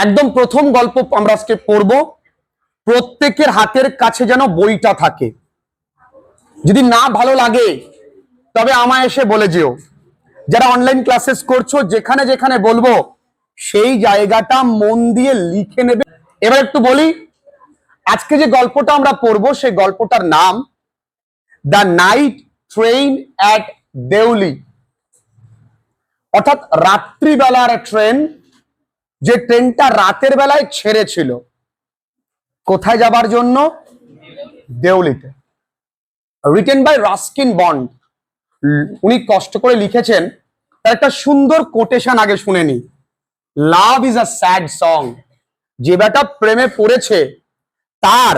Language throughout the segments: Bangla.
একদম প্রথম গল্প আমরা আজকে পড়ব। প্রত্যেকের হাতের কাছে যেন বইটা থাকে। যদি না ভালো লাগে তবে আমায় এসে বলে যেও। যারা অনলাইন ক্লাসেস করছো, যেখানে যেখানে বলবো সেই জায়গাটা মন দিয়ে লিখে নেবে। এবার একটু বলি, আজকে যে গল্পটা আমরা পড়বো সেই গল্পটার নাম the night train at Deoli, অর্থাৎ রাত্রিবেলার ট্রেন, যে ট্রেনটা রাতের বেলায় ছেড়েছিল কোথায় যাবার জন্য? দেউলিতে। Written by Ruskin Bond. উনি কষ্ট করে লিখেছেন। তার একটা সুন্দর কোটেশন আগে শুনে নি। Love is a sad song. যে বেটা প্রেমে পড়েছে তার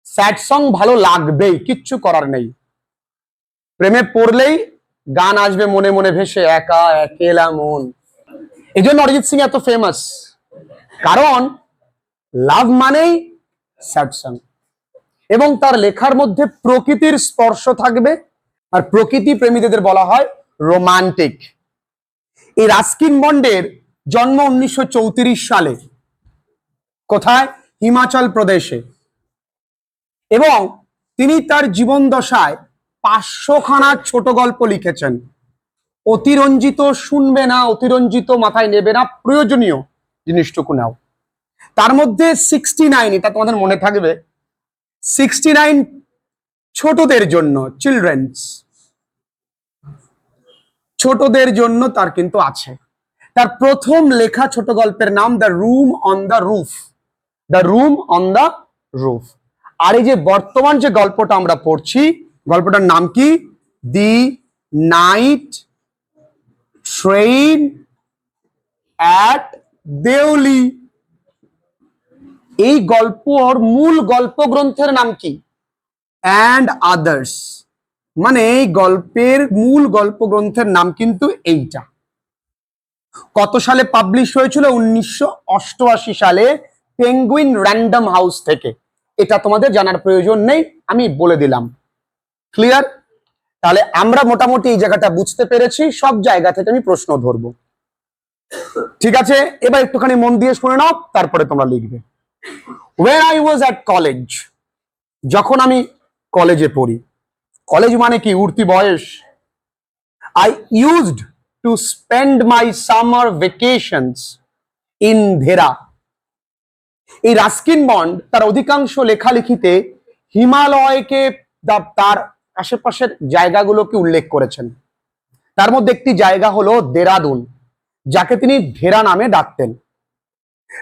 স্যাড সং ভালো লাগবেই, কিচ্ছু করার নেই। প্রেমে পড়লেই গান আসবে মনে মনে ভেসে, একা একেলা মন। এই জন্য অরিজিৎ সিং এত ফেমাস, কারণ লাভ মানেই স্যাড সং। এবং তার লেখার মধ্যে প্রকৃতির স্পর্শ থাকবে, আর প্রকৃতি প্রেমীদের বলা হয় রোমান্টিক। এই রাস্কিন বন্ডের জন্ম 1934 সালে। কোথায়? হিমাচল প্রদেশে। এবং তিনি তার জীবন দশায় 500 খানা ছোট গল্প লিখেছেন। অতিরঞ্জিত শুনবে না, অতিরঞ্জিত মাথায় নেবে না, প্রয়োজনীয় জিনিসটুকু নাও। তার মধ্যে 69, এটা তোমাদের মনে থাকবে, 69 ছোটদের জন্য, চিলড্রেন্স, ছোটদের জন্য তার কিন্তু আছে। তার প্রথম লেখা ছোট গল্পের নাম the room on the roof. The room on the roof. আর এই যে বর্তমান যে গল্পটা আমরা পড়ছি, গল্পটার নাম কি? The night train at Deoli. এই গল্পর মূল গল্প গ্রন্থের নাম কি? And others. মানে এই গল্পের মূল গল্প গ্রন্থের নাম কিন্তু এইটা। কত সালে পাবলিশ হয়েছিল? 1988 সালে পেঙ্গুইন র্যান্ডম হাউস থেকে। এটা তোমাদের জানার প্রয়োজন নেই, আমি বলে দিলাম। ক্লিয়ার? তাহলে আমরা মোটামুটি এই জায়গাটা বুঝতে পেরেছি। সব জায়গা থেকে আমি প্রশ্ন ধরবো, ঠিক আছে? এবার একটুখানি মন দিয়ে শুনে নাও, তারপরে তোমরা লিখবে। When I was at college, যখন আমি কলেজে পড়ি। কলেজ মানে কি? উঠতি বয়স। I used to spend my summer vacations in Dhera. এই রাস্কিন বন্ড তার অধিকাংশ লেখালেখিতে হিমালয়কে, তার আশেপাশের জায়গাগুলোকে উল্লেখ করেছেন। তার মধ্যে একটি জায়গা হলো দেরাদুন, যাকে তিনি ধেরা নামে ডাকতেন।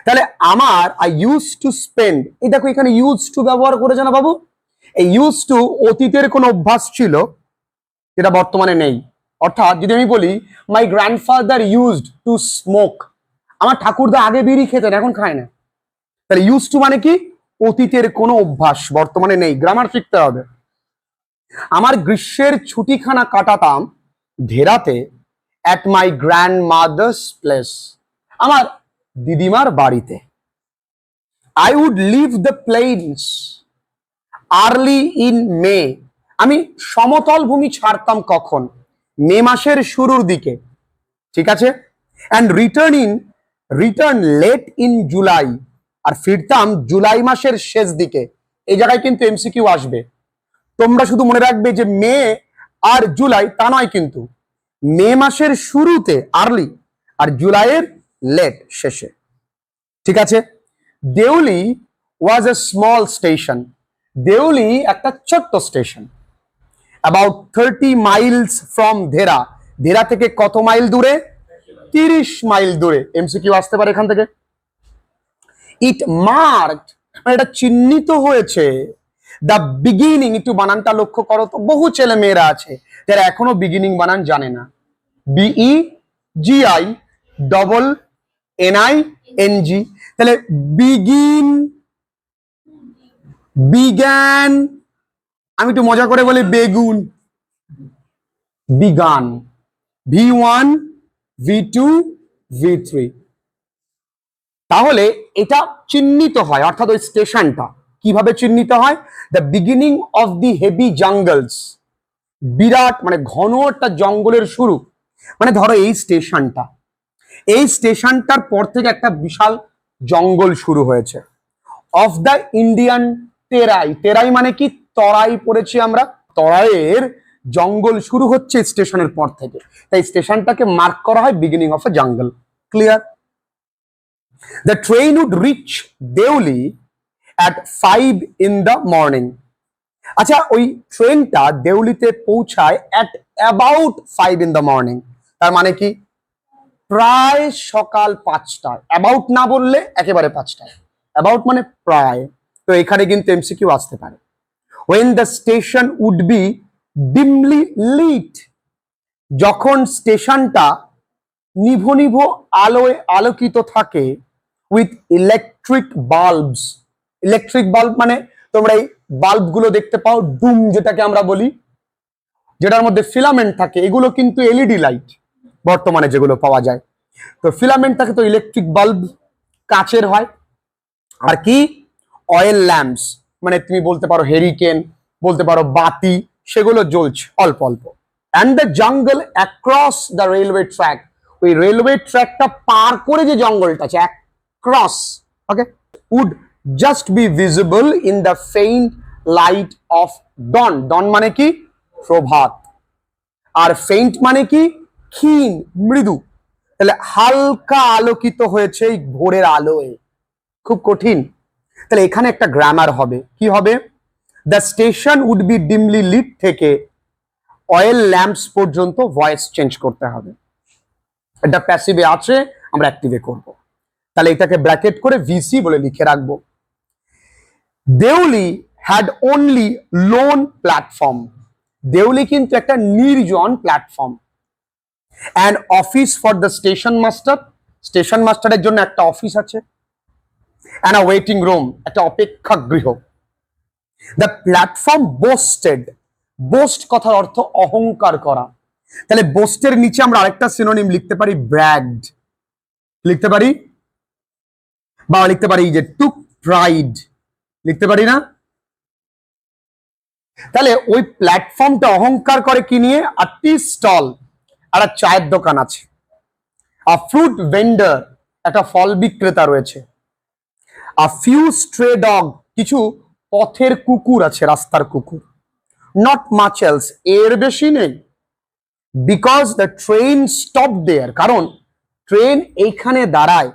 তাহলে আমার আই ইউজ টু স্পেন্ড, এই দেখো এখানে ইউজ টু ব্যবহার করেছে না বাবু? এই ইউজ টু অতীতের কোন অভ্যাস ছিল যেটা বর্তমানে নেই। অর্থাৎ যদি আমি বলি my grandfather used to smoke, আমার ঠাকুরদা আগে বিড়ি খেতেন, এখন খায় না। তাহলে ইউজ টু মানে কি? অতীতের কোনো অভ্যাস বর্তমানে নেই। গ্রামার শিখতে হবে। আমার গ্রীষ্মের ছুটিখানা কাটাতাম ধেরাতে at my grandmother's place, আমার দিদিমার বাড়িতে। I would leave the plains early in May, আমি সমতল ভূমি ছাড়তাম কখন? মে মাসের শুরুর দিকে, ঠিক আছে? And return late in July, আর ফিরতাম জুলাই মাসের শেষ দিকে। এই জায়গায় কিন্তু এমসিকিউ আসবে। তোমরা শুধু মনে রাখবে যে মে আর জুলাই, তা নয় কিন্তু। মে মাসের শুরুতে আর্লি, আর জুলাইয়ের লেট, শেষে, ঠিক আছে? Deoli was a small station. Deoli একটা ছোট্ট স্টেশন। About 30 miles from Dehra. Dehra থেকে কত মাইল দূরে? 30 মাইল দূরে। এমসিকিউ আসতে পারে এখান থেকে। ইট মার্কড, এটা চিহ্নিত হয়েছে, দ্য বিগিনিং। একটু বানানটা লক্ষ্য করো তো। বহু ছেলে মেয়েরা আছে যারা এখনো বিগিনিং বানান জানে না। BEGINNING। তাহলে বিগিন, বিজ্ঞান, আমি একটু মজা করে বলি বেগুন, বিগান। V1 V2 V3। তাহলে এটা চিহ্নিত হয়, অর্থাৎ ওই স্টেশনটা কিভাবে চিহ্নিত হয়? The beginning of the heavy jungles. বিরাট মানে ঘন একটা জঙ্গলের শুরু। মানে ধরো এই স্টেশনটার পর থেকে একটা বিশাল জঙ্গল শুরু হয়েছে। অফ দ্য ইন্ডিয়ান তেরাই, তেরাই মানে কি তরাই পড়েছি আমরা, তরাইয়ের জঙ্গল শুরু হচ্ছে স্টেশনের পর থেকে, তাই স্টেশনটাকে মার্ক করা হয় beginning of a jungle. Clear? The train would reach Deoli at 5 in the morning. আচ্ছা, ওই ট্রেনটা দেউলিতে পৌঁছায় at about 5 in the morning, তার মানে কি প্রায় সকাল 5টায়। অ্যাবাউট না বললে একেবারে 5টায়, অ্যাবাউট মানে প্রায়। তো এখানে কিন্তু এমসিকিউ আসতে পারে। when the station would be dimly lit, যখন স্টেশনটা নিভো নিভো আলোয় আলোকিত থাকে, with electric bulbs. Electric bulb মানে তোমরা এই বাল্ব গুলো দেখতে পাও, ডুম যেটাকে আমরা বলি, যেটার মধ্যে ফিলামেন্ট থাকে, এগুলো কিন্তু এলইডি লাইট বর্তমানে যেগুলো পাওয়া যায়। তো ফিলামেন্ট থাকে, তো ইলেকট্রিক বাল্ব কাচের হয়। আর কি অয়েল ল্যাম্পস, মানে তুমি বলতে পারো হেরিকেন, বলতে পারো বাতি, সেগুলো জ্বলছে অল্প অল্প। And the jungle across the railway track, ওই রেলওয়ে ট্র্যাকটা পার করে যে জঙ্গলটা আছে, across, okay, would just be visible in the faint light of dawn. Dawn মানে কি প্রভাত, আর ফেইন্ট মানে কি ক্ষীণ, মৃদু। তাহলে হালকা আলোকিত হয়েছে এই ভোরের আলোয়, খুব কঠিন। তাহলে এখানে একটা গ্রামার হবে, কি হবে? The station would be dimly lit থেকে অয়েল ল্যাম্পস পর্যন্ত ভয়েস চেঞ্জ করতে হবে। এটা প্যাসিভে আছে, আমরা অ্যাক্টিভে করব। তাহলে এটাকে ব্র্যাকেট করে ভিসি বলে লিখে রাখবো। Deoli had only lone platform, Deoli কিন্তু একটা নির্জন platform. And office for the station master, station মাস্টারের জন্য একটা অফিস আছে। অ্যান্ড আ ওয়েটিং রুম, একটা অপেক্ষাগৃহ। দ্য প্ল্যাটফর্ম বোস্টেড, বোস্ট কথার অর্থ অহংকার করা। তাহলে বোস্টের নিচে আমরা আরেকটা সিনোনিম লিখতে পারি, ব্র্যাগড লিখতে পারি, বা লিখতে পারি যে টুক প্রাইড লিখতে পারি না? তাহলে ওই প্ল্যাটফর্মটা অহংকার করে কি নিয়ে? আর টি স্টল, আর চায়ের দোকান আছে। আর ফ্রুট ভেন্ডার, একটা ফল বিক্রেতা রয়েছে। আর ফিউ স্ট্রে ডগ, কিছু পথের কুকুর আছে, রাস্তার কুকুর। নট মাচ এলস, এর বেশি নেই। বিকজ দ্য ট্রেন স্টপ দেয়ার, কারণ ট্রেন এইখানে দাঁড়ায়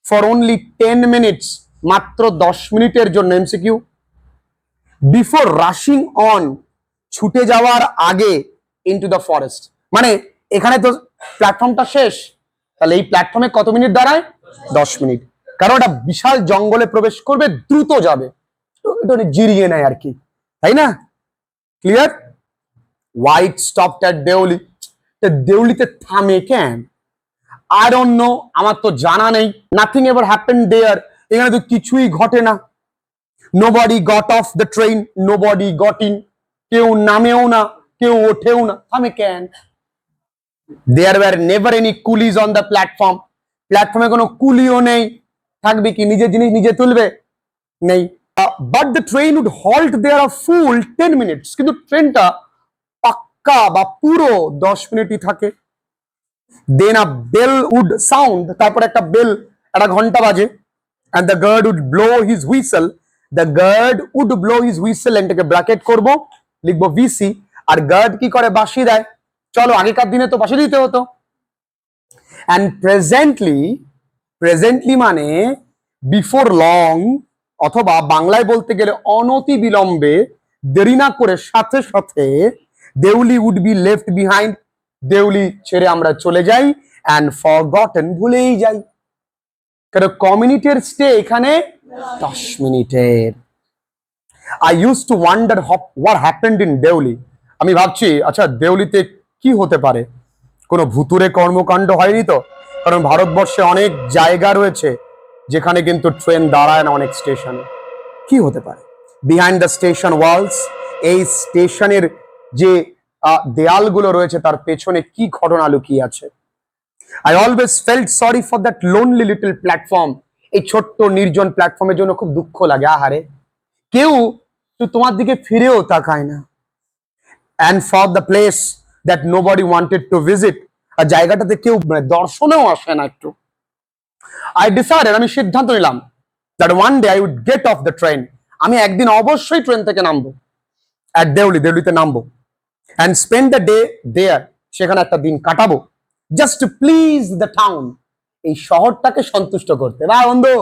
ফর অনলি 10 মিনিটস, মাত্র 10 মিনিটের জন্য। এমসিকিউ, বিফোর রাশিং অন, ছুটে যাওয়ার আগে, ইনটু দ্য ফরেস্ট, মানে এখানে তো প্ল্যাটফর্মটা শেষ, তাহলে এই প্ল্যাটফর্মে কত মিনিট দাঁড়ায়? 10 মিনিট, কারণ এটা বিশাল জঙ্গলে প্রবেশ করবে, দ্রুত যাবে, এটা জিরিয়ে নেয় আর কি, তাই না? Clear? Why it stopped at Deoli, দেউলিতে থামে কেন? আই ডোন্ট নো, আমার তো জানা নেই। নাথিং এভার হ্যাপেন্ড দেয়ার, এখানে তো কিছুই ঘটে না। Nobody got off the train, nobody got in, কেউ নামেও না, কেউ ওঠেও না, থামে কেন? There were never any coolies on the platform, প্ল্যাটফর্মে কোনো কুলিও নেই, থাকবে কি? নিজের জিনিস নিজে তুলবে? নেই। But the train would halt there a full 10 minutes, কিন্তু ট্রেনটা পাক্কা বা পুরো 10 মিনিটই থাকে। Then a bell would sound, তারপর একটা বেল, একটা ঘন্টা বাজে। and the guard would blow his whistle, the guard would blow his whistle, এটাকে ব্র্যাকেট করব, লিখবো ভিসি। আর গার্ড কি করে? বাঁশি দেয়। চলো, আগেকার দিনে তো বাঁশি দিতে হতো। and presently, প্রেজেন্টলি মানে বিফোর লং, অথবা বাংলায় বলতে গেলে অনতি বিলম্বে, দেরি না করে, সাথে সাথে, Deoli would be left behind, Deoli ছেড়ে আমরা চলে যাই, and forgotten, ভুলেই যাই। কারণ কমিউনিটির স্টে এখানে 10 মিনিটের। I use to wonder what happened in Deoli, আমি ভাবছি আচ্ছা দেউলিতে কি হতে পারে, কোনো ভুতুরে কর্মকাণ্ড হয়নি তো? কারণ ভারতবর্ষে অনেক জায়গা রয়েছে যেখানে কিন্তু ট্রেন দাঁড়ায় না, অনেক স্টেশনে। কি হতে পারে? বিহাইন্ড দ্য স্টেশন ওয়ালস, এই স্টেশনের যে দেয়ালগুলো রয়েছে তার পেছনে কি ঘটনা লুকিয়ে আছে? I always felt sorry for that lonely little platform, এই ছোট্ট নির্জন প্ল্যাটফর্মের জন্য খুব দুঃখ লাগে, আহারে কেউ তো তোমার দিকে ফিরেও তাকায় না। and for the place that nobody wanted to visit, আর জায়গাটাতে কেউ দর্শনেও আসে না একটু। আই ডিসাইডেড, আমি সিদ্ধান্ত নিলাম, that one day I would get off the train, আমি একদিন অবশ্যই ট্রেন থেকে নামবো, অ্যাট দেউলি, দেউলিতে নামবো, and spend the day there, সেখানে একটা দিন কাটাবো, just to please the town, এই শহরটাকে সন্তুষ্ট করতে। না বন্ধু,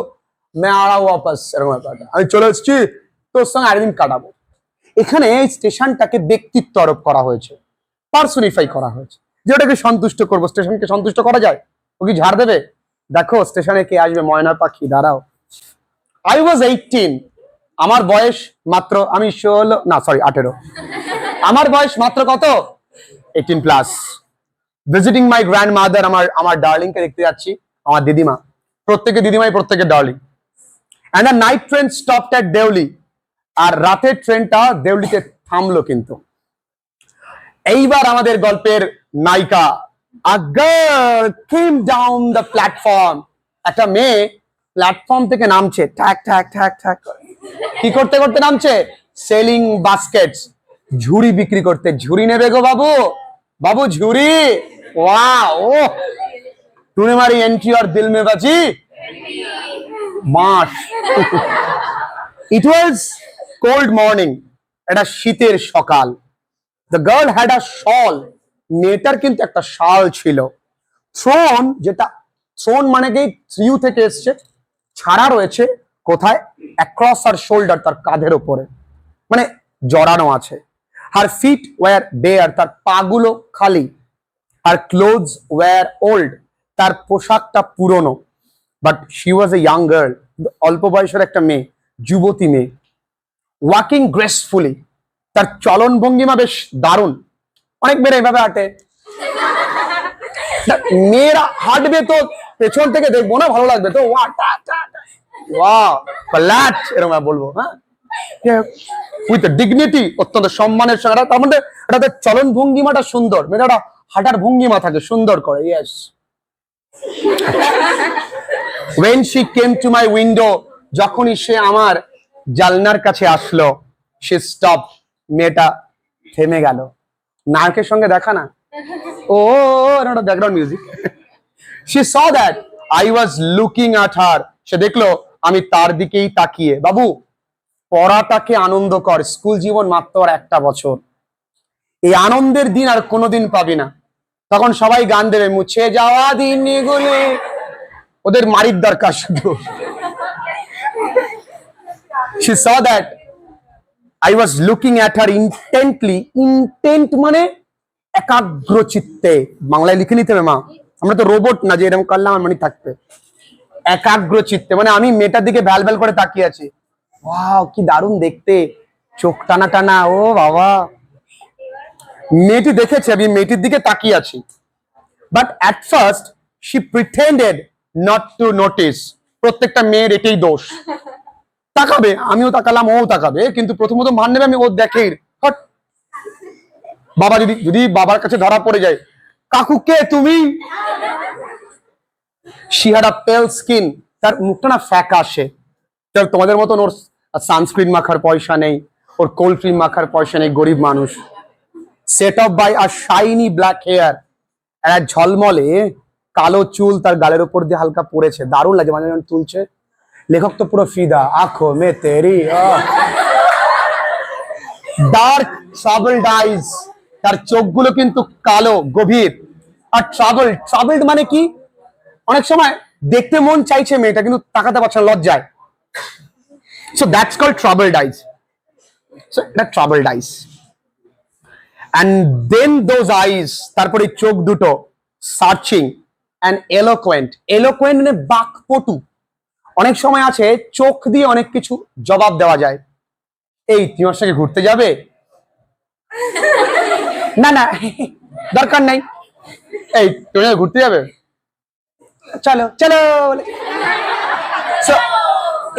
মে আ রাহা হুঁ ওয়াপাস, এরকম ব্যাপারটা, আমি চলে এসেছি, তোর সঙ্গে আরেকদিন কাটাবো। এখানে স্টেশনটাকে ব্যক্তিত্ব আরোপ করা হয়েছে, পার্সোনিফাই করা হয়েছে, যে ওটাকে সন্তুষ্ট করবো। স্টেশনকে সন্তুষ্ট করা যায়? ও কি ঝাড় দেবে? দেখো স্টেশনে কে আসবে, ময়নার পাখি, দাঁড়াও। আই ওয়াজ 18, আমার বয়স মাত্র, আমি 16, না সরি 18, আমার বয়স মাত্র কত, 18 plus. Visiting my grandmother, আমার ডার্লিং কে দেখতে যাচ্ছি, আমার দিদিমা, প্রত্যেকে দিদিমাই প্রত্যেকে darling. And a night train stopped at Deoli, আর রাতের ট্রেনটা দেউলিতে থামলো। কিন্তু এইবার আমাদের গল্পের নায়িকা, a girl came down the platform, একটা মেয়ে প্ল্যাটফর্ম থেকে নামছে, ঠ্যাক ঠ্যাক ঠ্যাক ঠ্যাক করে। কি করতে করতে নামছে? সেলিং বাস্কেটস, ঝুড়ি বিক্রি করতে। ঝুড়ি নেবে গো বাবু, বাবু ঝুড়ি, ওয়াও, তूने मारी एंट्री और दिल में बजी মাস। ইট ওয়াজ কোল্ড মর্নিং, এটা শীতের সকাল। দ্য গার্ল হ্যাড আ শল, মেয়েটার কিন্তু একটা শাল ছিল। থ্রোন, যেটা থ্রোন মানে কি থ্রিউ থেকে এসছে, ছাড়া রয়েছে কোথায়, অ্যাক্রস আর শোল্ডার, তার কাঁধের উপরে, মানে জড়ানো আছে। হার ফিট ওয়্যার বেয়ার, তার পাগুলো খালি। আর ক্লোথস ওয়্যার ওল্ড, তার পোশাকটা পুরনো। But she was a young girl, অল্প বয়সের একটা মেয়ে, যুবতী মেয়ে। ওয়াকিং গ্রেসফুলি, তার চলন ভঙ্গিমা বেশ দারুণ। অনেক মেয়েরা এইভাবে হাঁটে, মেয়েরা হাঁটবে তো পেছন থেকে দেখবো না, ভালো লাগবে তো, এরকম বলবো, হ্যাঁ, উইথ ডিগনিটি, অত্যন্ত সম্মানের সঙ্গে। তার মধ্যে এটা চলন ভঙ্গিমাটা সুন্দর, মেয়েটা হাঁটার ভঙ্গিমা থাকে সুন্দর করে। Yes. when she came to my window, যখনই সে আমার জানলার কাছে আসলো, she stopped, মেয়েটা থেমে গেল। নায়কের সঙ্গে দেখা না, ও একটা background music. she saw that I was looking at her, সে দেখলো আমি তার দিকেই তাকিয়ে। বাবু, পড়াটাকে আনন্দ কর, স্কুল জীবন মাত্র আর একটা বছর, এই আনন্দের দিন আর কোনোদিন পাবি না। তখন সবাই গান দেবে, মুছে যাওয়া দিনগুলি, ওদের মারির দরকার শুধু। She saw that I was looking at her intently, intent মানে একাগ্র চিত্তে, বাংলায় লিখে নিতে হবে মা, আমরা তো রোবট না যে এরকম করলাম আর মনে থাকবে। একাগ্র চিত্তে মানে আমি মেয়েটার দিকে ভ্যাল ভ্যাল করে তাকিয়ে আছি। ওয়াও, কি দারুণ দেখতে, চোখ টানা টানা, ও বাবা। মেয়েটি দেখেছে আমি মেয়েটির দিকে তাকিয়ে আছি, but at first she pretended not to notice. প্রত্যেকটা মেয়ের এটাই দোষ, তাকাবে, আমিও তাকালাম, ও তাকাবে, কিন্তু প্রথমত মান নেবে আমি ও দেখেই। বাবা যদি বাবার কাছে ধরা পড়ে যায়, কাকু কে তুমি? she had a pale skin, তার মুখটা না ফ্যাকাশে। তোমাদের মতন ওর সানস্ক্রিন মাখার পয়সা নেই, ওর কোল্ড ক্রিম মাখার পয়সা নেই, গরিব মানুষ। Set off by a shiny black hair, একটা ঝলমলে কালো চুল তার গালের উপর দিয়ে হালকা পড়েছে, দারুণ লাগে মানে যখন তুলছে। লেখক তো পুরো ফিদা, আঁখো মে তেরি। ডার্ক ট্রাবলড আইজ, তার চোখগুলো কিন্তু কালো গভীর। আর ট্রাবলড মানে কি, অনেক সময় দেখতে মন চাইছে মেয়েটা কিন্তু তাকাতে পারছে না, লজ্জায়। So that's called troubled eyes. So এটা troubled eyes. and then those eyes, তারপরে চোখ দুটো সার্চিং and eloquent, eloquent মানে বাকপটু। অনেক সময় আছে চোখ দিয়ে অনেক কিছু জবাব দেওয়া যায়। এই তুমি আমার সঙ্গে ঘুরতে যাবে? না না দরকার নাই। এই তুমি ঘুরতে যাবে? চলো চলো।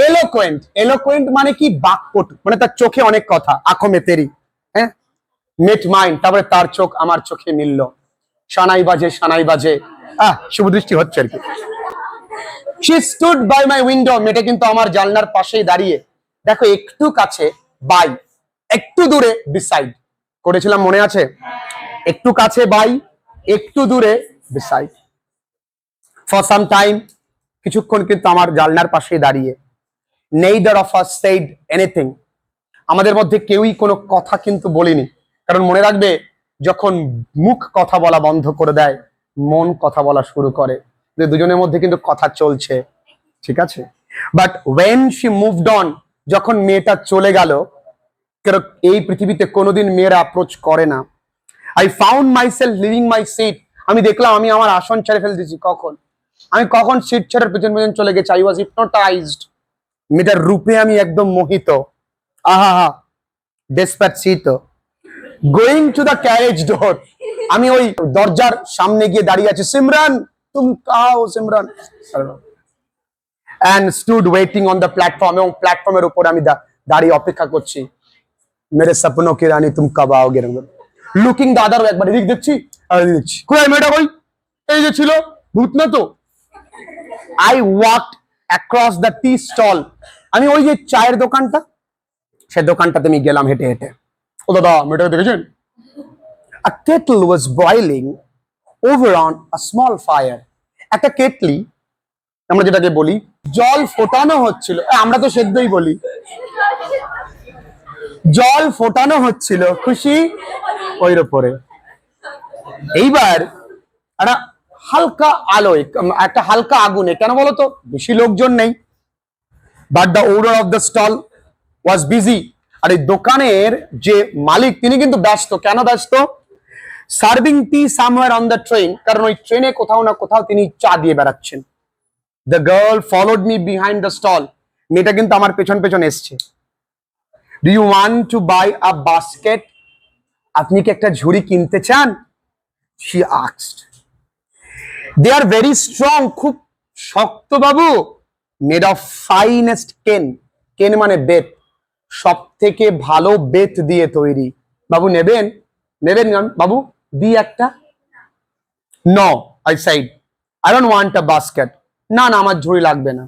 এলোকোয়েন্ট, এলোকোয়েন্ট মানে কি বাকপটু, মানে তার চোখে অনেক কথা। আঁখো মে তেরি, হ্যাঁ, মেট মাইন্ড, তারপরে তার চোখ আমার চোখে মিলল। সানাই বাজে সানাই বাজে, শুভদৃষ্টি হচ্ছে আর কি। she stood by my window, মেয়েটা কিন্তু আমার জানলার পাশেই দাঁড়িয়ে। দেখো একটু কাছে বাই, একটু দূরে বিসাইড করেছিলাম, মনে আছে? একটু কাছে বাই, একটু দূরে বিসাইড। ফর সাম টাইম, কিছুক্ষণ কিন্তু আমার জানলার পাশে দাঁড়িয়ে। Neither of us said anything, আমাদের মধ্যে কেউই কোনো কথা কিন্তু বলিনি, কারণ মনে রাখবে যখন মুখ কথা বলা বন্ধ করে দেয় মন কথা বলা শুরু করে, দুজনের মধ্যে কিন্তু কথা চলছে, ঠিক আছে। But when she moved on, যখন মেয়েটা চলে গেল, কারণ এই পৃথিবীতে কোনোদিন মেয়েরা অ্যাপ্রোচ করে না। I found myself leaving my seat, আমি দেখলাম আমি আমার আসন ছেড়ে ফেলে দিয়েছি। আমি কখন সিট ছেড়ে পেছন পেছন চলে গেছি। আই ওয়াজ হিপনোটাইজড, মেয়েটার রূপে আমি একদম মোহিত। আহা হা, ডেসপ্যাচিটো। গোয়িং টু দ্য ক্যারেজ ডোর, আমি ওই দরজার সামনে গিয়ে দাঁড়িয়ে আছি। সিমরান তুম কাও Simran, and stood waiting on the platform, এবং প্ল্যাটফর্মের উপর আমি দাঁড়িয়ে অপেক্ষা করছি। মেরে সপনো কি রানী তুম কব आओगे, লুকিং দ্য আদার, একবার এদিক দেখছি আর এদিক দেখছি, কোথায় মেয়েটা? কই, এই যে ছিল, ভূত না তো? I walked across the tea stall, আমি ওই যে চায়ের দোকানটা, সে দোকানটাতে আমি গেলাম হেঁটে হেঁটে। ও দাদা, মেয়েটাকে দেখেছেন? A kettle was boiling over on a small fire, একটা কেটলি, আমরা যেটাকে বলি জল ফোটানো হচ্ছিল, আমরা তো সেদ্ধই বলি, জল ফোটানো হচ্ছিল খুশি ওইর উপরে। এইবার একটা হালকা আলোয়, একটা হালকা আগুনে, কেন বলতো? বেশি লোকজন নেই, but the owner of the stall was busy, আর এই দোকানের যে মালিক তিনি কিন্তু ব্যস্ত। কেন ব্যস্ত? Serving tea somewhere on the train, কারণ ওই ট্রেনে কোথাও না কোথাও তিনি চা দিয়ে বেড়াচ্ছেন। The girl followed me behind the stall, মেয়েটা কিন্তু আমার পেছন পেছন এসছে। Do you want to buy a basket, আপনি কি একটা ঝুড়ি কিনতে চান? She asked. They are very strong, খুব শক্ত বাবু। মেড অফ ফাইনেস্ট কেন, কেন মানে বেত, সব থেকে ভালো বেত দিয়ে তৈরি। বাবু নেবেন? নেবেন বাবু, দি একটা। No, I said, I don't want a basket, না না আমার ঝুড়ি লাগবে না।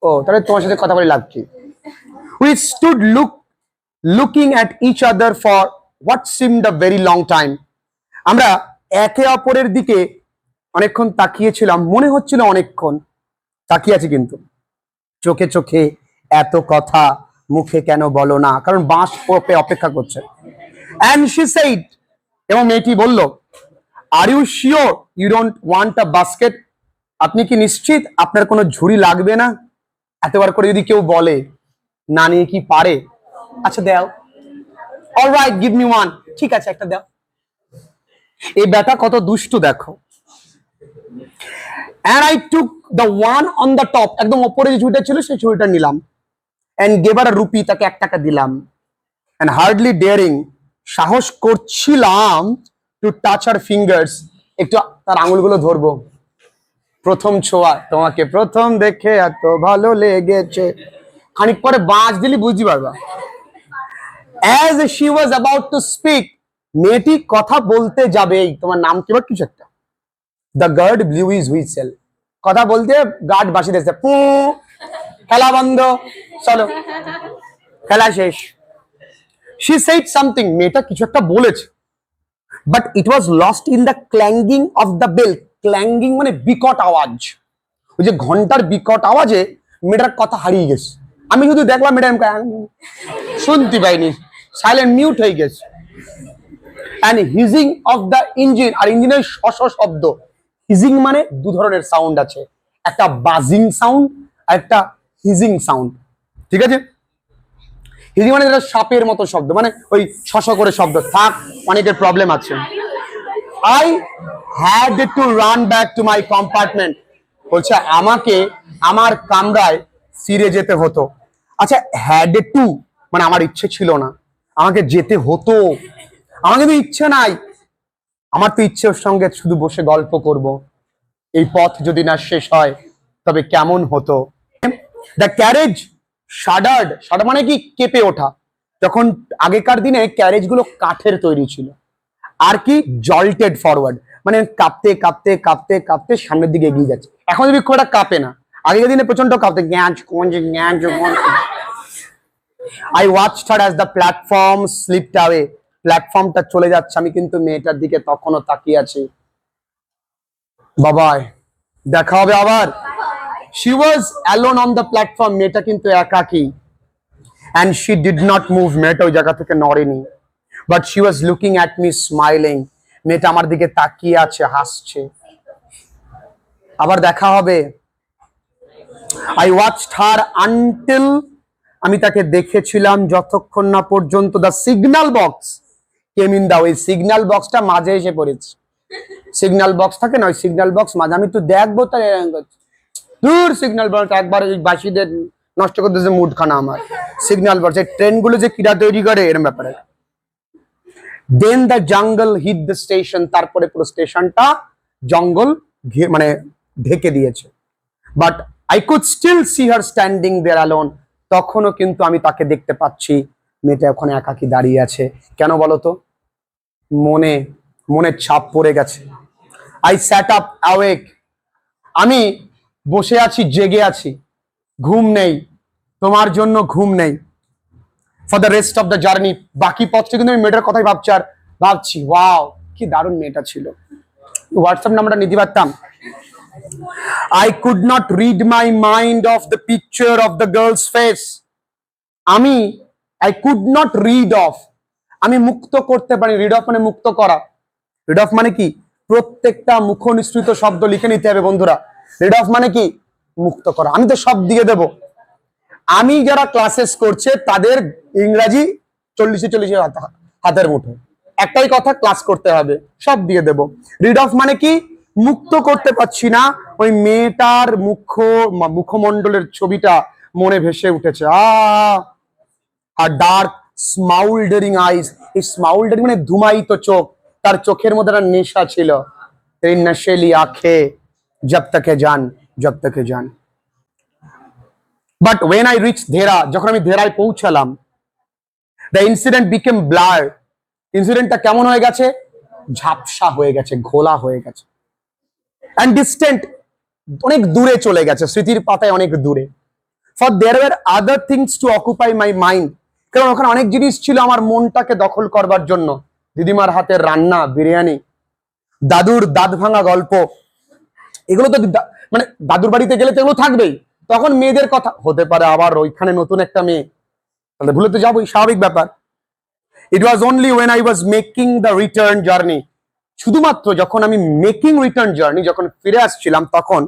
ও, তাহলে তোমার সাথে কথা বলে লাভ কি? We stood looking at each other for what seemed a very long time, আমরা একে অপরের দিকে অনেকক্ষণ তাকিয়েছিলাম, মনে হচ্ছিল অনেকক্ষণ তাকিয়ে আছি, কিন্তু চোখে চোখে এত কথা মুখে কেন বলো না, কারণ বাঁশ পড়ে অপেক্ষা করছে। And she said, এবং মেয়েটি বলল, are you sure you don't want a basket, আপনি কি নিশ্চিত আপনার কোনো ঝুড়ি লাগবে না? এতবার করে যদি কেউ বলে, না নিয়ে কি পারে? আচ্ছা দাও, অলরাইট গিভ মি ওয়ান, ঠিক আছে একটা দাও। এই ব্যাটা কত দুষ্টু দেখো। And I took the one on the top, একদম উপরে যে ঝুড়িটা ছিল সেই ঝুড়িটা নিলাম, and gave her a rupee, তাকে 1 টাকা দিলাম। And hardly daring, সাহস করছিলাম to touch her fingers, একটু তার আঙুলগুলো ধরবো। প্রথম ছোঁয়া, তোমাকে প্রথম দেখে এত ভালো লেগেছে, খানিক পরে বাঁশ দিলি বুঝতে পারবা। As she was about to speak, মেয়েটি কথা বলতে যাবেই, তোমার নাম কি বা কিছু একটা, the guard blew his whistle, কথা বলতে গার্ড বাঁশি দিয়েছে, পু, খেলা বন্ধ, চলো খেলা শেষ। She said something, মেয়েটা কিছু একটা বলেছে, but it was lost in the clanging of the bell, clanging মানে বিকট আওয়াজ, ওই যে ঘন্টার বিকট আওয়াজে মেয়েটার কথা হারিয়ে গেছে। আমি শুধু দেখলাম মেয়েটা শুনতে পাইনি, সাইলেন্ট মিউট হয়ে গেছে। and hissing of the engine, আর ইঞ্জিনের শশ শব্দ। হিজিং মানে দু ধরনের সাউন্ড আছে, একটা বাজিং সাউন্ড আর একটা হিজিং সাউন্ড, ঠিক আছে? হিজিং মানে যেটা সাপের মতো শব্দ, মানে ওই শশ করে শব্দ, থাক অনেকের প্রবলেম আছে। I had to run back to my compartment, বলছে আমাকে আমার কামরায় ফিরে যেতে হতো। আচ্ছা, had to মানে আমার ইচ্ছে ছিল না, আমাকে যেতে হতো, আমার কিন্তু ইচ্ছে নাই, আমার তো ইচ্ছে ওর সঙ্গে শুধু বসে গল্প করব। এই পথ যদি না শেষ হয় তবে কেমন হতো। দ্য ক্যারেজ শাডার্ড, শাডার মানে কি কেঁপে ওঠা, যখন আগেকার দিনে ক্যারেজ গুলো কাঠের তৈরি ছিল, আর কি জল্টেড ফরওয়ার্ড মানে কাঁপতে কাঁপতে কাঁপতে কাঁপতে সামনের দিকে এগিয়ে যাচ্ছে। এখন যদি খুব একটা কাঁপে না, আগেকার দিনে প্রচন্ড কাঁপতে, গ্যাঁজ কোঞ্জ গ্যাঁজ। I watched her as the platform slipped away, প্ল্যাটফর্মটা চলে যাচ্ছে, আমি কিন্তু মেয়েটার দিকে তখনও তাকিয়ে আছি। বাবাই, দেখা হবে আবার। She was alone on the platform. মেয়েটা কিন্তু একাকী, and she did not move. মেয়েটা ওই জায়গা থেকে নড়েনি, but she was looking at me smiling. মেয়েটা আমার দিকে তাকিয়ে আছে, হাসছে। আবার দেখা হবে। I watched her until, আমি তাকে দেখেছিলাম যতক্ষণ না পর্যন্ত the signal box came in the way. Signal বক্সটা মাঝে এসে পড়েছে। সিগন্যাল বক্স থাকে না, ওই সিগন্যাল বক্স মাঝে, আমি তো দেখবো তাই দূর সিগন্যাল বক্স একবার বাসীদের নষ্ট করতেছে মুড খানা আমার। সিগন্যাল বক্স এই ট্রেনগুলো যে কিরা তৈরি করে এরকম ব্যাপারে। Then the jungle hit the station, তারপরে পুরো স্টেশনটা জঙ্গল মানে ঢেকে দিয়েছে। But I could still see her standing there alone, তখনও কিন্তু আমি তাকে দেখতে পাচ্ছি, মেয়েটা ওখানে একাকী দাঁড়িয়ে আছে। কেন বলতো? মনের ছাপ পড়ে গেছে। আই স্যাট আপ অ্যাওয়েক, আমি বসে আছি, জেগে আছি, ঘুম নেই, তোমার জন্য ঘুম নেই। For the rest of the journey, বাকি পথটা কিন্তু আমি মেয়েটার কথাই ভাবছি আর ভাবছি, ওয়াও কি দারুণ মেয়েটা ছিল। হোয়াটসঅ্যাপ নাম্বারটা নিতে পারতাম। I could not read my mind of the picture of the girl's face. I could not read off, আমি মুক্ত করতে পারি। রিড অফ মানে মুক্ত করা। রিড অফ মানে কি? প্রত্যেকটা মুখ নিঃসৃত শব্দ লিখে নিতে হবে বন্ধুরা। রিড অফ মানে কি? মুক্ত করা। আমি তো সব দিয়ে দেব। আমি যারা ক্লাসেস করছে তাদের ইংরাজি 40-40 হাতের মুঠো, একটাই কথা, ক্লাস করতে হবে, সব দিয়ে দেব। রিড অফ মানে কি? মুক্ত করতে পারছি না, ওই মেয়েটার মুখমণ্ডলের ছবিটা মনে ভেসে উঠেছে। আর ডার্ক স্মাউল্ডারিং আইস, এই স্মাউল্ডারিং মানে ধুমায়িত চোখ, তার চোখের মধ্যে একটা নেশা ছিল। এই নশেলি আঁখে জব তকে জান। বাট ওয়েন আই রিচ ধেরা, যখন আমি ধেরায় পৌঁছালাম, দ্য ইনসিডেন্ট বিকেম ব্লার, ইনসিডেন্টটা কেমন হয়ে গেছে? ঝাপসা হয়ে গেছে, ঘোলা হয়ে গেছে। অ্যান্ড ডিস্টেন্ট, অনেক দূরে চলে গেছে, স্মৃতির পাতায় অনেক দূরে। For there were other things to occupy my mind, কারণ ওখানে অনেক জিনিস ছিল আমার মনটাকে দখল করবার জন্য। দিদিমার হাতের রান্না, বিরিয়ানি, দাদুর দাঁত ভাঙা গল্প, এগুলো তো মানে দাদুর বাড়িতে গেলে তো এগুলো থাকবেই। তখন মেয়েদের কথা হতে পারে, আবার ওইখানে নতুন একটা মেয়ে, তাহলে ভুলে তো যাবোই, স্বাভাবিক ব্যাপার। It was only when I was making the return journey, শুধুমাত্র যখন আমি মেকিং রিটার্ন জার্নি, যখন ফিরে আসছিলাম, তখন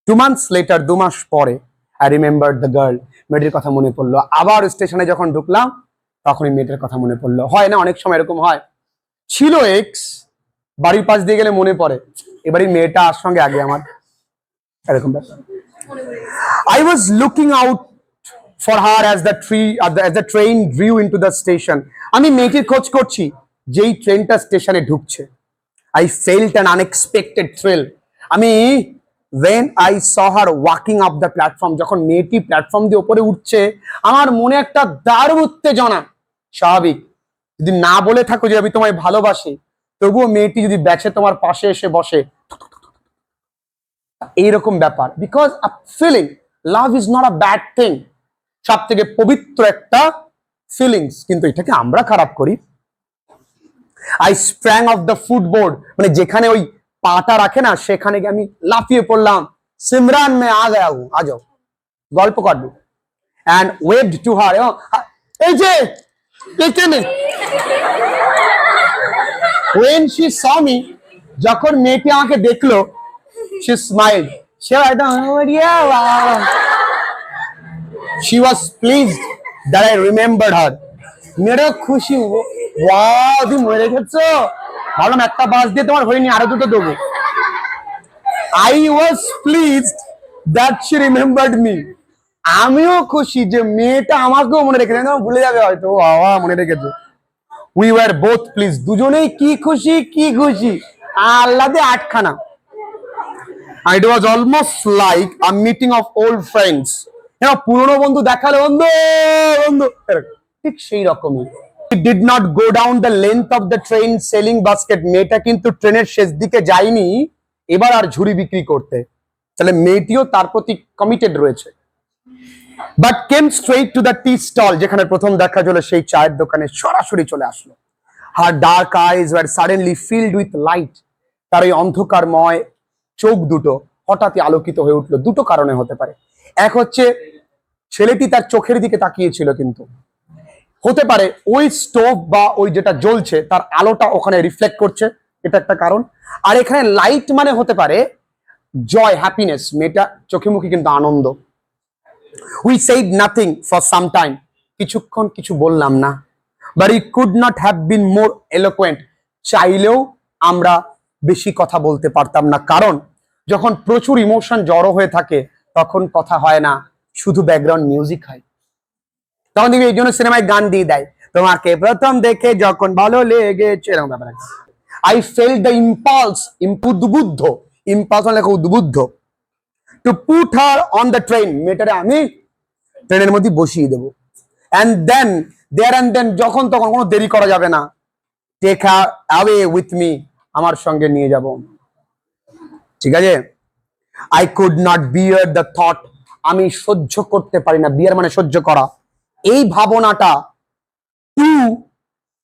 2 months later, 2 মাস পরে, আই রিমেম্বার দ্য গার্ল, মেয়েটির কথা মনে পড়লো। আবার স্টেশনে যখন ঢুকলাম, তখনই মেয়েটার কথা মনে পড়লো। হয় না, অনেক সময় এরকম হয়, ছিল এক্স, বাড়ির পাশ দিয়ে গেলে মনে পড়ে এবারই মেয়েটা আর সঙ্গে আগে আমার, এরকম ব্যাপার। I was looking out for her as the train drew into the station. আমি মেয়েটির খোঁজ করছি যেই ট্রেনটা স্টেশনে ঢুকছে। I felt an unexpected thrill. when I saw her walking up the platform, যখন মেয়েটি প্ল্যাটফর্ম দিয়ে উপরে উঠছে, আমার মনে একটা দারুণ উত্তেজনা। স্বাভাবিক, যদি না বলে থাকো যে আমি তোমায় ভালোবাসি, তবুও মেয়েটি যদি ব্যাচে তোমার পাশে এসে বসে, এইরকম ব্যাপার। Because a feeling, love is not a bad thing, সব থেকে পবিত্র একটা ফিলিংস, কিন্তু এটাকে আমরা খারাপ করি। আই স্প্র্যাং অফ দ্য ফুটবোর্ড, মানে যেখানে ওই পাটা রাখে না, সেখানে গিয়ে আমি লাফিয়ে পড়লাম। সিমরান মে আ গয়া হুঁ, আ যাও, গল্প কাটবো। অ্যান্ড ওয়েভড টু হার, এই যে এখানে। when she saw me, যখন মেয়েটি আমাকে দেখলো, she smiled, she একদম, she was pleased that I remembered her. মেয়েটা খুশি, ওয়াও তুমি মরে গেছো, ভাবলাম একটা বাস দিয়ে তোমার হয়নি, আরো দুটো দেবো। I was pleased that she remembered me. আমিও খুশি যে মেয়েটা আমাকেও মনে রেখেছে, ভুলে যাবে হয়তো, বাবা মনে রেখেছে। We were both pleased, দুজনেই কি খুশি, আল্লাহতে আটখানা। It was almost like a meeting of old friends. পুরনো বন্ধু দেখালে, বন্ধু, ঠিক সেই রকমই। It did not go down the length of the train selling basket. মেয়েটা কিন্তু ট্রেনের শেষ দিকে যায়নি এবার আর ঝুড়ি বিক্রি করতে, তাহলে মেয়েটিও তার প্রতি কমিটেড রয়েছে। But came straight to the tea stall, যেখানে প্রথম দেখা হলো সেই চায়ের দোকানে সরাসরি চলে আসলো। Her dark eyes were suddenly filled with light. তার ওই অন্ধকারময় চোখ দুটো হঠাৎই আলোকিত হয়ে উঠলো? দুটো কারণে হতে পারে। এক হচ্ছে ছেলেটি তার চোখের দিকে তাকিয়েছিল, কিন্তু হতে পারে ওই স্টোভ বা ওই যেটা জ্বলছে তার আলোটা ওখানে রিফ্লেক্ট করছে, এটা একটা কারণ। আর এখানে লাইট মানে হতে পারে জয়, হ্যাপিনেস, মেয়েটা চোখে মুখে কিন্তু আনন্দ। We said nothing for some time, কিছুক্ষণ কিছু বললাম না। But it could not have been more eloquent, চাইলেও আমরা বেশি কথা বলতে পারতাম না, কারণ যখন প্রচুর ইমোশন জড়ো হয়ে থাকে তখন কথা হয় না, শুধু ব্যাকগ্রাউন্ড মিউজিক হয়। তখন দেখবি এই জন্য সিনেমায় গান দিয়ে দেয়, তোমাকে প্রথম দেখে যখন ভালো লেগেছে, এরকম ব্যাপার আছে। আই ফেল দ্য ইম্পালস, উদ্বুদ্ধ, ইম্পালস মানে উদ্বুদ্ধ, to put her on the train, মেয়েটারে আমি ট্রেনের মধ্যে বসিয়ে দেবো। And then there and then, যখন তখন, কোনো দেরি করা যাবে না, take her away with me, আমার সঙ্গে নিয়ে যাব। ঠিক আছে? I could not bear the thought, আমি সহ্য করতে পারি না, বিয়ার মানে সহ্য করা, এই ভাবনাটা, টু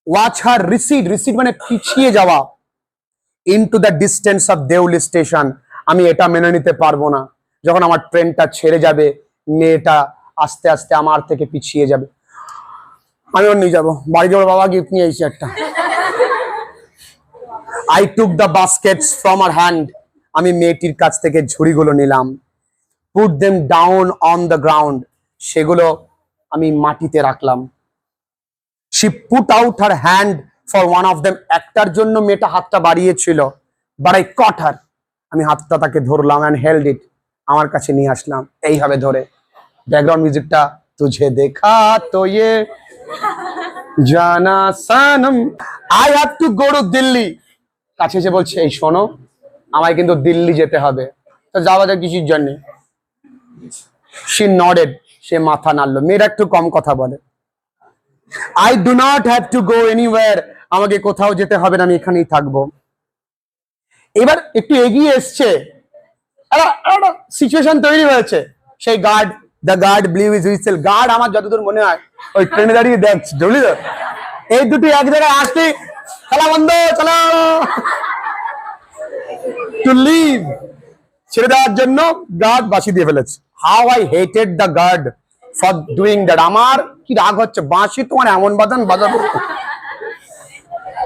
ওয়াচ হার রিসিড, রিসিড মানে পিছিয়ে যাওয়া, into the distance of Deoli station, আমি এটা মেনে নিতে পারবো না, যখন আমার ট্রেনটা ছেড়ে যাবে মেয়েটা আস্তে আস্তে আমার থেকে পিছিয়ে যাবে। আমি ওর নিয়ে যাবো, বাড়ি যাবো, বাবা গিফট নিয়ে এসেছি একটা। I took the baskets from her hand, আমি মেয়েটির কাছ থেকে ঝুড়িগুলো নিলাম। Put them down on the ground, সেগুলো আমি মাটিতে রাখলাম। She put out her hand for one of them, একটার জন্য মেয়েটা হাতটা বাড়িয়েছিল, বাট আই কট হার, আমি হাতটা তাকে ধরলাম, অ্যান্ড হেল্ড ইট, আমার কাছে নিয়ে আসলাম এইভাবে ধরে। ব্যাকগ্রাউন্ড মিউজিকটা, তুঝে দেখা তো ইয়ে জানা সানম, I have to go to Delhi, কাছে এসে বলছে এই শোনো, আমায় কিন্তু দিল্লি যেতে হবে। তো যাওয়া যায় কিছুর জন্য? শি নডেড, সে মাথা নাড়লো, মেয়েরা একটু কম কথা বলে। I do not have to go anywhere, আমাকে কোথাও যেতে হবে না, আমি এখানেই থাকবো। এবার একটু এগিয়ে এসছে, একটা সিচুয়েশন তৈরি হয়েছে, সেই guard, the guard blew his whistle, guard আমার যতদূর মনে হয় ওই ট্রেনে দাঁড়িয়ে দেখছে, বুঝলি তো, এই দুটি এক জায়গায় আসতে, খেলা বন্ধ, চলো, টু লিভ, ছেড়ে দেওয়ার জন্য গার্ড বাঁশি দিয়ে ফেলেছে। How I hated the guard for doing that, আমার কি রাগ হচ্ছে, বাঁশি তোমার এমন বাদন বাজাবো।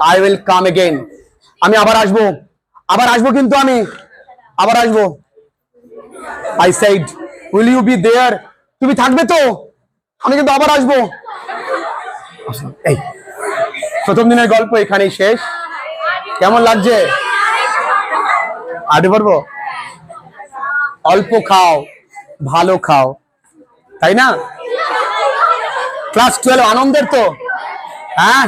আই উইল কাম এগেইন, আমি আবার আসবো, আবার আসবো, কিন্তু আমি আবার আসবো। I said will you be there, তুমি থাকবে তো, আমি কিন্তু আবার আসবো। এই প্রথম দিনের গল্প এখানেই শেষ। কেমন লাগছে? আড্ডে পারবো? অল্প খাও, ভালো খাও, তাই না? ক্লাস 12 আনন্দের তো, হ্যাঁ।